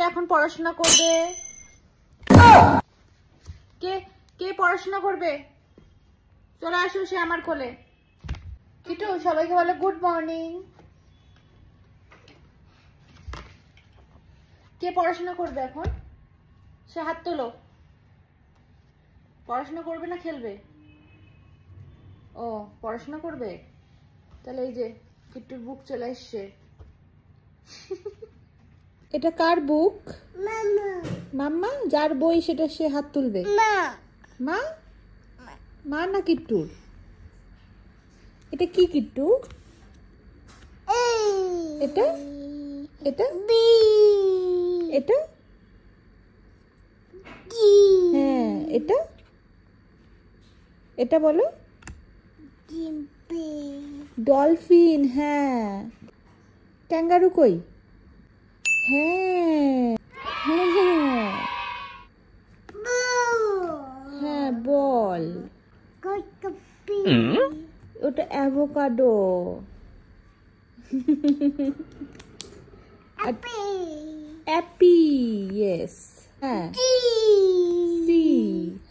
এখন পড়াশোনা করবে? কে কে পড়াশোনা করবে? চলে আসো সে আমার কোলে। কিটু সবাইকে বলে গুড মর্নিং। কে পড়াশোনা করবে এখন? সে হাত তোলো। পড়াশোনা করবে না খেলবে? ও পড়াশোনা করবে, তাহলে এই যে কিট্টুর বুক চলে আসছে। এটা কার বুক? মাম্মা। মাম্মা? যার বই সেটা সে হাত তুলবে। মা। মা? মা না কিট্টুর? এটা কি কিট্টু? এটা এটা এটা হ্যাঁ, এটা এটা বলো। ডলফিন। হ্যাঁ। ক্যাঙ্গারু কই? হ্যাঁ হ্যাঁ হ্যাঁ বল। ওটা অ্যাভোকাডো। অ্যাপি। ইয়েস। হ্যাঁ। সি।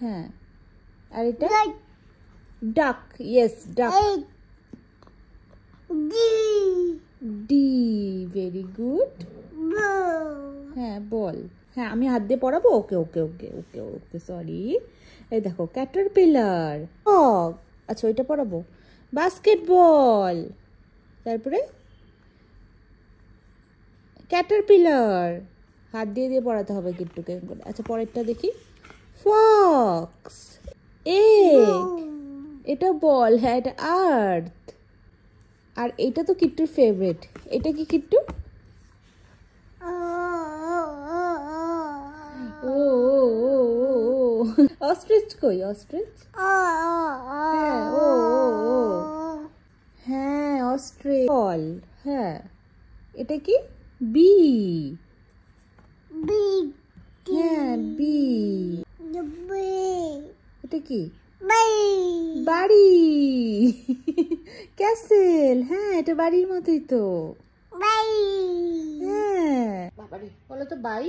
হ্যাঁ। আর এটা ডাক। ইয়েস ডাক। ডি। Very good. হ্যাঁ বল। হ্যাঁ আমি হাত দিয়ে পড়াবো। ওকে ওকে ওকে ওকে ওকে সরি। এই দেখো ক্যাটারপিলার। ফগ। আচ্ছা ওইটা পড়াবো। বাস্কেটবল। তারপরে ক্যাটারপিলার। হাত দিয়ে দিয়ে পড়াতে হবে কিট্টুকে। আচ্ছা পরেরটা দেখি। ফক্স। এ। এটা বল। হ্যাঁ এটা আর্থ। আর এটা তো কিট্টুর ফেভারিট। এটা কি কিট্টু? ও অস্ট্রিচ কই? অস্ট্রিচ। হ্যাঁ ও হ্যাঁ অস্ট্রিচ। বল। হ্যাঁ এটা কি? বি। হ্যাঁ বি। এটা কি? বাড়ি। ক্যাসেল। হ্যাঁ এটা বাড়ির মতোই তো। হ্যাঁ বাবারে বলো তো বাই।